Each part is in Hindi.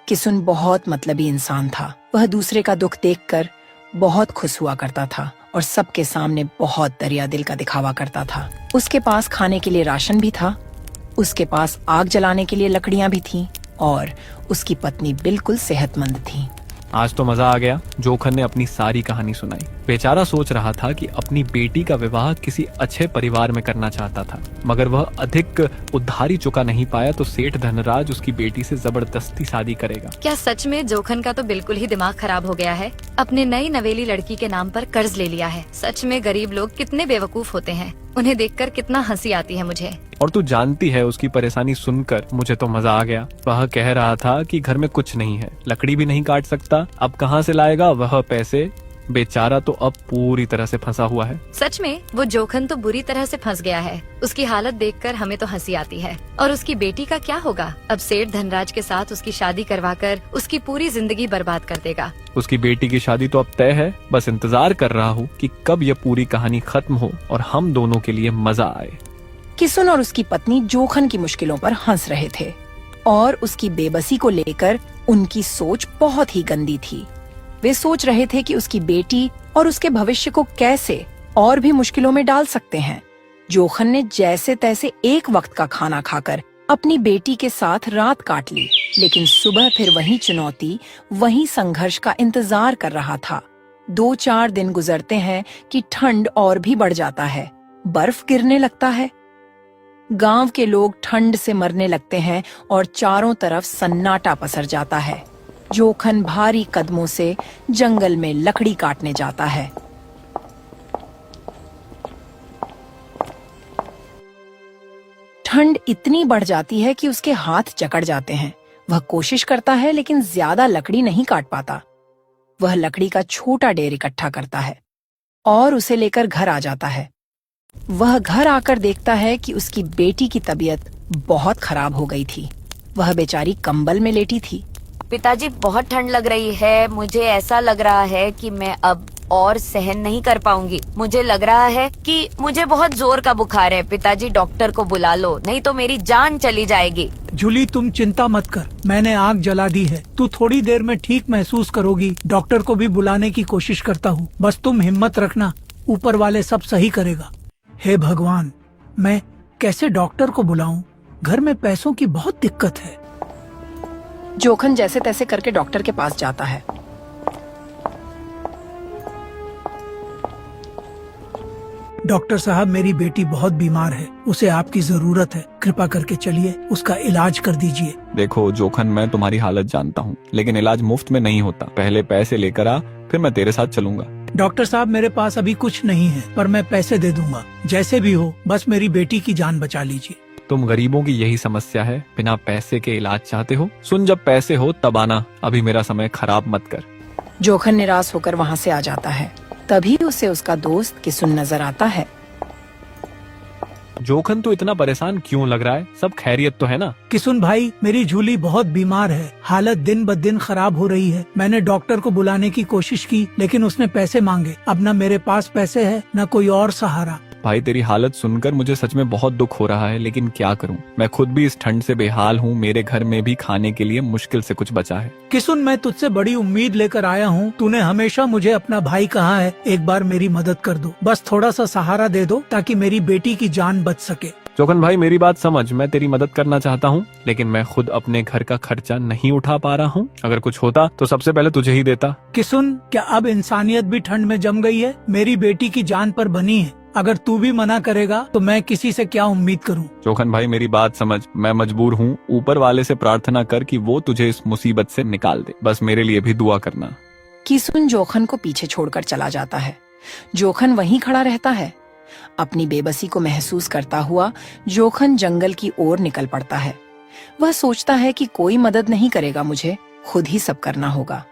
किसुन बहुत मतलबी इंसान था। वह दूसरे का दुख देखकर बहुत खुश हुआ करता था और सबके सामने बहुत दरिया दिल का दिखावा करता था। उसके पास खाने के लिए राशन भी था, उसके पास आग जलाने के लिए लकड़ियां भी थीं और उसकी पत्नी बिल्कुल सेहतमंद थी। आज तो मजा आ गया। जोखन ने अपनी सारी कहानी सुनाई। बेचारा सोच रहा था कि अपनी बेटी का विवाह किसी अच्छे परिवार में करना चाहता था, मगर वह अधिक उधारी चुका नहीं पाया तो सेठ धनराज उसकी बेटी से जबरदस्ती शादी करेगा। क्या सच में जोखन का तो बिल्कुल ही दिमाग खराब हो गया है। अपने नई नवेली लड़की के नाम पर कर्ज ले लिया है। सच में गरीब लोग कितने बेवकूफ होते हैं। उन्हें देखकर कितना हंसी आती है मुझे। और तू जानती है, उसकी परेशानी सुनकर मुझे तो मजा आ गया। वह कह रहा था कि घर में कुछ नहीं है, लकड़ी भी नहीं काट सकता, अब कहाँ से लाएगा वह पैसे। बेचारा तो अब पूरी तरह से फंसा हुआ है। सच में वो जोखन तो बुरी तरह से फंस गया है। उसकी हालत देखकर हमें तो हंसी आती है। और उसकी बेटी का क्या होगा? अब सेठ धनराज के साथ उसकी शादी करवाकर उसकी पूरी जिंदगी बर्बाद कर देगा। उसकी बेटी की शादी तो अब तय है। बस इंतजार कर रहा हूँ कि कब यह पूरी कहानी खत्म हो और हम दोनों के लिए मजा आए। किसुन और उसकी पत्नी जोखन की मुश्किलों पर हंस रहे थे और उसकी बेबसी को लेकर उनकी सोच बहुत ही गंदी थी। वे सोच रहे थे कि उसकी बेटी और उसके भविष्य को कैसे और भी मुश्किलों में डाल सकते हैं। जोखन ने जैसे तैसे एक वक्त का खाना खाकर अपनी बेटी के साथ रात काट ली, लेकिन सुबह फिर वही चुनौती, वही संघर्ष का इंतजार कर रहा था। 2-4 दिन गुजरते हैं कि ठंड और भी बढ़ जाता है, बर्फ गिरने लगता है। गांव के लोग ठंड से मरने लगते हैं और चारों तरफ सन्नाटा पसर जाता है। जोखन भारी कदमों से जंगल में लकड़ी काटने जाता है। ठंड इतनी बढ़ जाती है कि उसके हाथ जकड़ जाते हैं। वह कोशिश करता है लेकिन ज्यादा लकड़ी नहीं काट पाता। वह लकड़ी का छोटा ढेर इकट्ठा करता है और उसे लेकर घर आ जाता है। वह घर आकर देखता है कि उसकी बेटी की तबीयत बहुत खराब हो गई थी। वह बेचारी कंबल में लेटी थी। पिताजी, बहुत ठंड लग रही है। मुझे ऐसा लग रहा है कि मैं अब और सहन नहीं कर पाऊंगी। मुझे लग रहा है कि मुझे बहुत जोर का बुखार है। पिताजी, डॉक्टर को बुला लो, नहीं तो मेरी जान चली जाएगी। जूली, तुम चिंता मत कर, मैंने आग जला दी है। तू थोड़ी देर में ठीक महसूस करोगी। डॉक्टर को भी बुलाने की कोशिश करता हूँ, बस तुम हिम्मत रखना, ऊपर वाले सब सही करेगा। हे भगवान, मैं कैसे डॉक्टर को बुलाऊं? घर में पैसों की बहुत दिक्कत है। जोखन जैसे तैसे करके डॉक्टर के पास जाता है। डॉक्टर साहब, मेरी बेटी बहुत बीमार है, उसे आपकी जरूरत है। कृपा करके चलिए, उसका इलाज कर दीजिए। देखो जोखन, मैं तुम्हारी हालत जानता हूँ, लेकिन इलाज मुफ्त में नहीं होता। पहले पैसे लेकर आ, फिर मैं तेरे साथ चलूंगा। डॉक्टर साहब, मेरे पास अभी कुछ नहीं है, पर मैं पैसे दे दूंगा। जैसे भी हो, बस मेरी बेटी की जान बचा लीजिए। तुम गरीबों की यही समस्या है, बिना पैसे के इलाज चाहते हो। सुन, जब पैसे हो तब आना, अभी मेरा समय खराब मत कर। जोखन निराश होकर वहाँ से आ जाता है। तभी उसे उसका दोस्त किसुन नजर आता है। जोखन, तो इतना परेशान क्यों लग रहा है? सब खैरियत तो है ना? किसुन भाई, मेरी जूली बहुत बीमार है, हालत दिन ब दिन खराब हो रही है। मैंने डॉक्टर को बुलाने की कोशिश की, लेकिन उसने पैसे मांगे। अब न मेरे पास पैसे है, न कोई और सहारा। भाई, तेरी हालत सुनकर मुझे सच में बहुत दुख हो रहा है, लेकिन क्या करूं? मैं खुद भी इस ठंड से बेहाल हूं। मेरे घर में भी खाने के लिए मुश्किल से कुछ बचा है। किसुन, मैं तुझसे बड़ी उम्मीद लेकर आया हूं। तूने हमेशा मुझे अपना भाई कहा है। एक बार मेरी मदद कर दो, बस थोड़ा सा सहारा दे दो, ताकि मेरी बेटी की जान बच सके। जोखन भाई, मेरी बात समझ। मैं तेरी मदद करना चाहता हूँ, लेकिन मैं खुद अपने घर का खर्चा नहीं उठा पा रहा हूँ। अगर कुछ होता तो सबसे पहले तुझे ही देता। किसुन, क्या अब इंसानियत भी ठंड में जम गई है? मेरी बेटी की जान पर बनी है। अगर तू भी मना करेगा तो मैं किसी से क्या उम्मीद करूं? जोखन भाई, मेरी बात समझ। मैं मजबूर हूँ। ऊपर वाले से प्रार्थना कर कि वो तुझे इस मुसीबत से निकाल दे। बस मेरे लिए भी दुआ करना। किसुन जोखन को पीछे छोड़कर चला जाता है। जोखन वहीं खड़ा रहता है। अपनी बेबसी को महसूस करता हुआ जोखन जंगल की ओर निकल पड़ता है। वह सोचता है कि कोई मदद नहीं करेगा, मुझे खुद ही सब करना होगा।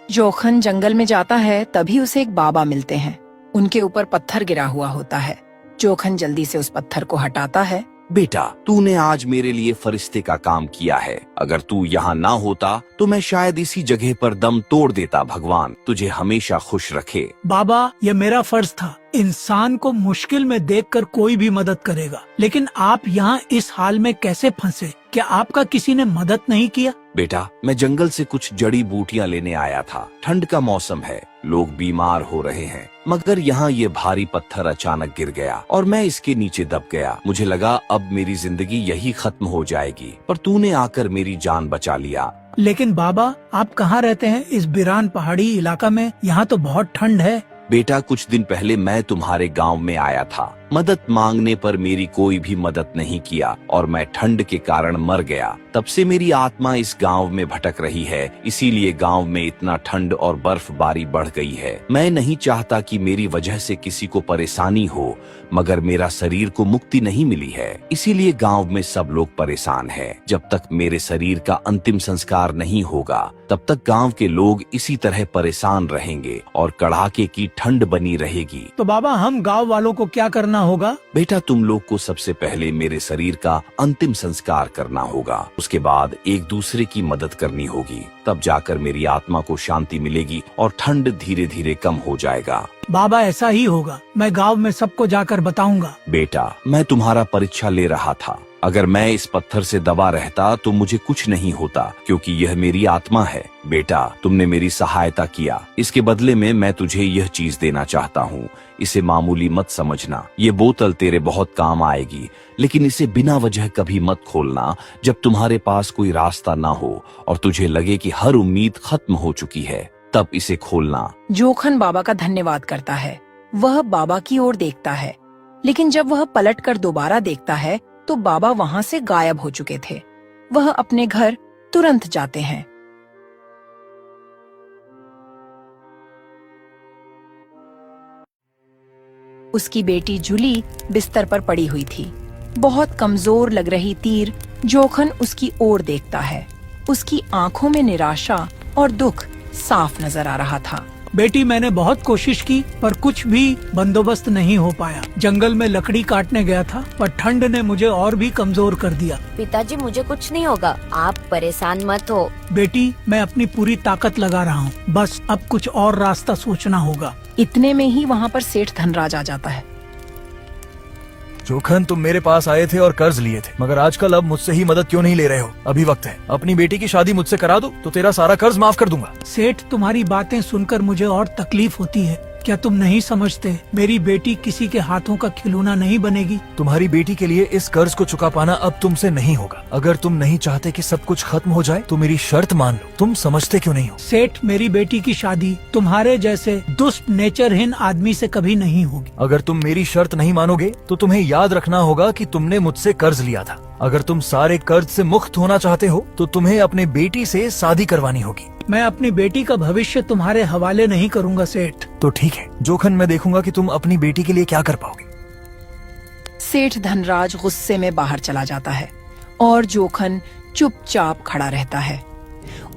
जोखन जंगल में जाता है, तभी उसे एक बाबा मिलते हैं। उनके ऊपर पत्थर गिरा हुआ होता है। जोखन जल्दी से उस पत्थर को हटाता है। बेटा, तूने आज मेरे लिए फरिश्ते का काम किया है। अगर तू यहाँ ना होता तो मैं शायद इसी जगह पर दम तोड़ देता। भगवान तुझे हमेशा खुश रखे। बाबा, ये मेरा फर्ज था। इंसान को मुश्किल में देखकर कोई भी मदद करेगा, लेकिन आप यहाँ इस हाल में कैसे फंसे? क्या आपका किसी ने मदद नहीं किया? बेटा, मैं जंगल से कुछ जड़ी बूटियां लेने आया था। ठंड का मौसम है, लोग बीमार हो रहे हैं, मगर यहाँ ये भारी पत्थर अचानक गिर गया और मैं इसके नीचे दब गया। मुझे लगा अब मेरी जिंदगी यही खत्म हो जाएगी, पर तूने आकर मेरी जान बचा लिया। लेकिन बाबा, आप कहाँ रहते हैं? इस बिरान पहाड़ी इलाका में? यहाँ तो बहुत ठंड है। बेटा, कुछ दिन पहले मैं तुम्हारे गांव में आया था। मदद मांगने पर मेरी कोई भी मदद नहीं किया और मैं ठंड के कारण मर गया। तब से मेरी आत्मा इस गांव में भटक रही है, इसीलिए गांव में इतना ठंड और बर्फबारी बढ़ गई है। मैं नहीं चाहता कि मेरी वजह से किसी को परेशानी हो, मगर मेरा शरीर को मुक्ति नहीं मिली है, इसीलिए गांव में सब लोग परेशान हैं। जब तक मेरे शरीर का अंतिम संस्कार नहीं होगा, तब तक गांव के लोग इसी तरह परेशान रहेंगे और कड़ाके की ठंड बनी रहेगी। तो बाबा, हम गांव वालों को क्या करना होगा? बेटा, तुम लोग को सबसे पहले मेरे शरीर का अंतिम संस्कार करना होगा। उसके बाद एक दूसरे की मदद करनी होगी, तब जाकर मेरी आत्मा को शांति मिलेगी और ठंड धीरे धीरे कम हो जाएगा। बाबा, ऐसा ही होगा। मैं गांव में सबको जाकर बताऊंगा। बेटा, मैं तुम्हारा परीक्षा ले रहा था। अगर मैं इस पत्थर से दबा रहता तो मुझे कुछ नहीं होता, क्योंकि यह मेरी आत्मा है। बेटा, तुमने मेरी सहायता किया, इसके बदले में मैं तुझे यह चीज देना चाहता हूँ। इसे मामूली मत समझना। ये बोतल तेरे बहुत काम आएगी, लेकिन इसे बिना वजह कभी मत खोलना जब तुम्हारे पास कोई रास्ता ना हो और तुझे लगे कि हर उम्मीद खत्म हो चुकी है, तब इसे खोलना। जोखन बाबा का धन्यवाद करता है। वह बाबा की ओर देखता है, लेकिन जब वह पलटकर दोबारा देखता है तो बाबा वहाँ से गायब हो चुके थे। वह अपने घर तुरंत जाते हैं। उसकी बेटी जूली बिस्तर पर पड़ी हुई थी। बहुत कमजोर लग रही तीर जोखन उसकी ओर देखता है। उसकी आंखों में निराशा और दुख साफ नजर आ रहा था। बेटी, मैंने बहुत कोशिश की पर कुछ भी बंदोबस्त नहीं हो पाया। जंगल में लकड़ी काटने गया था, पर ठंड ने मुझे और भी कमजोर कर दिया। पिताजी, मुझे कुछ नहीं होगा, आप परेशान मत हो। बेटी, मैं अपनी पूरी ताकत लगा रहा हूँ, बस अब कुछ और रास्ता सोचना होगा। इतने में ही वहाँ पर सेठ धनराज आ जाता है। जोखन, तुम मेरे पास आए थे और कर्ज लिए थे, मगर आजकल अब मुझसे ही मदद क्यों नहीं ले रहे हो? अभी वक्त है, अपनी बेटी की शादी मुझसे करा दो तो तेरा सारा कर्ज माफ कर दूंगा। सेठ, तुम्हारी बातें सुनकर मुझे और तकलीफ होती है। क्या तुम नहीं समझते, मेरी बेटी किसी के हाथों का खिलौना नहीं बनेगी। तुम्हारी बेटी के लिए इस कर्ज को चुका पाना अब तुमसे नहीं होगा। अगर तुम नहीं चाहते कि सब कुछ खत्म हो जाए तो मेरी शर्त मान लो। तुम समझते क्यों नहीं हो? सेठ, मेरी बेटी की शादी तुम्हारे जैसे दुष्ट नेचरहीन आदमी से कभी नहीं होगी। अगर तुम मेरी शर्त नहीं मानोगे तो तुम्हें याद रखना होगा कि तुमने मुझसे कर्ज लिया था। अगर तुम सारे कर्ज से मुक्त होना चाहते हो तो तुम्हें अपने बेटी से शादी करवानी होगी। मैं अपनी बेटी का भविष्य तुम्हारे हवाले नहीं करूंगा सेठ। तो ठीक है जोखन, मैं देखूंगा कि तुम अपनी बेटी के लिए क्या कर पाओगे। सेठ धनराज गुस्से में बाहर चला जाता है और जोखन चुपचाप खड़ा रहता है।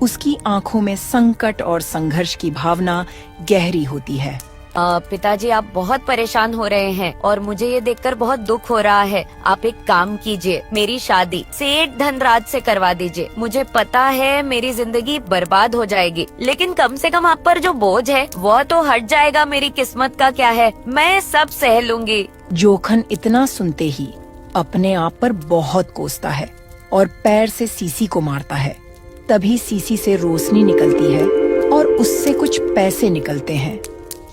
उसकी आंखों में संकट और संघर्ष की भावना गहरी होती है। पिताजी, आप बहुत परेशान हो रहे हैं और मुझे ये देखकर बहुत दुख हो रहा है। आप एक काम कीजिए, मेरी शादी सेठ धनराज से करवा दीजिए। मुझे पता है मेरी जिंदगी बर्बाद हो जाएगी, लेकिन कम से कम आप पर जो बोझ है वो तो हट जाएगा। मेरी किस्मत का क्या है, मैं सब सह लूंगी। जोखन इतना सुनते ही अपने आप पर बहुत कोसता है और पैर से सीसी को मारता है। तभी सीसी से रोशनी निकलती है और उससे कुछ पैसे निकलते हैं।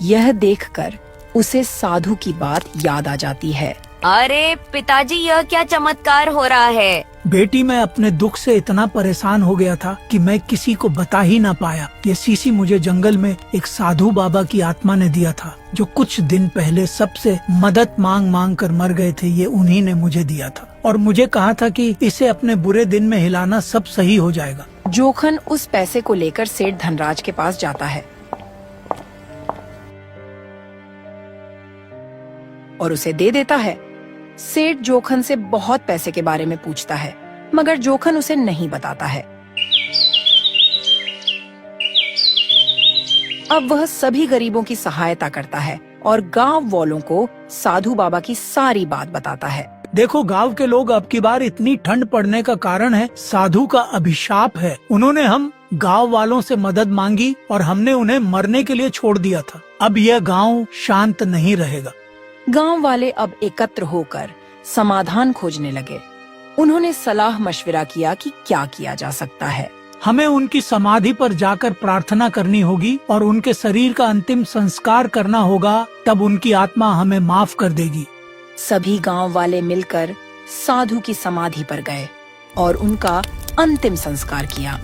यह देखकर उसे साधु की बात याद आ जाती है। अरे पिताजी, यह क्या चमत्कार हो रहा है? बेटी, मैं अपने दुख से इतना परेशान हो गया था कि मैं किसी को बता ही ना पाया। ये सीसी मुझे जंगल में एक साधु बाबा की आत्मा ने दिया था, जो कुछ दिन पहले सबसे मदद मांग मांग कर मर गए थे। ये उन्हीं ने मुझे दिया था और मुझे कहा था कि इसे अपने बुरे दिन में हिलाना, सब सही हो जाएगा। जोखन उस पैसे को लेकर सेठ धनराज के पास जाता है और उसे दे देता है। सेठ जोखन से बहुत पैसे के बारे में पूछता है, मगर जोखन उसे नहीं बताता है। अब वह सभी गरीबों की सहायता करता है और गांव वालों को साधु बाबा की सारी बात बताता है। देखो गांव के लोग, अब की बार इतनी ठंड पड़ने का कारण है साधु का अभिशाप है। उन्होंने हम गांव वालों से मदद मांगी और हमने उन्हें मरने के लिए छोड़ दिया था। अब यह गांव शांत नहीं रहेगा। गांव वाले अब एकत्र होकर समाधान खोजने लगे। उन्होंने सलाह मशविरा किया कि क्या किया जा सकता है। हमें उनकी समाधि पर जाकर प्रार्थना करनी होगी और उनके शरीर का अंतिम संस्कार करना होगा, तब उनकी आत्मा हमें माफ कर देगी। सभी गांव वाले मिलकर साधु की समाधि पर गए और उनका अंतिम संस्कार किया।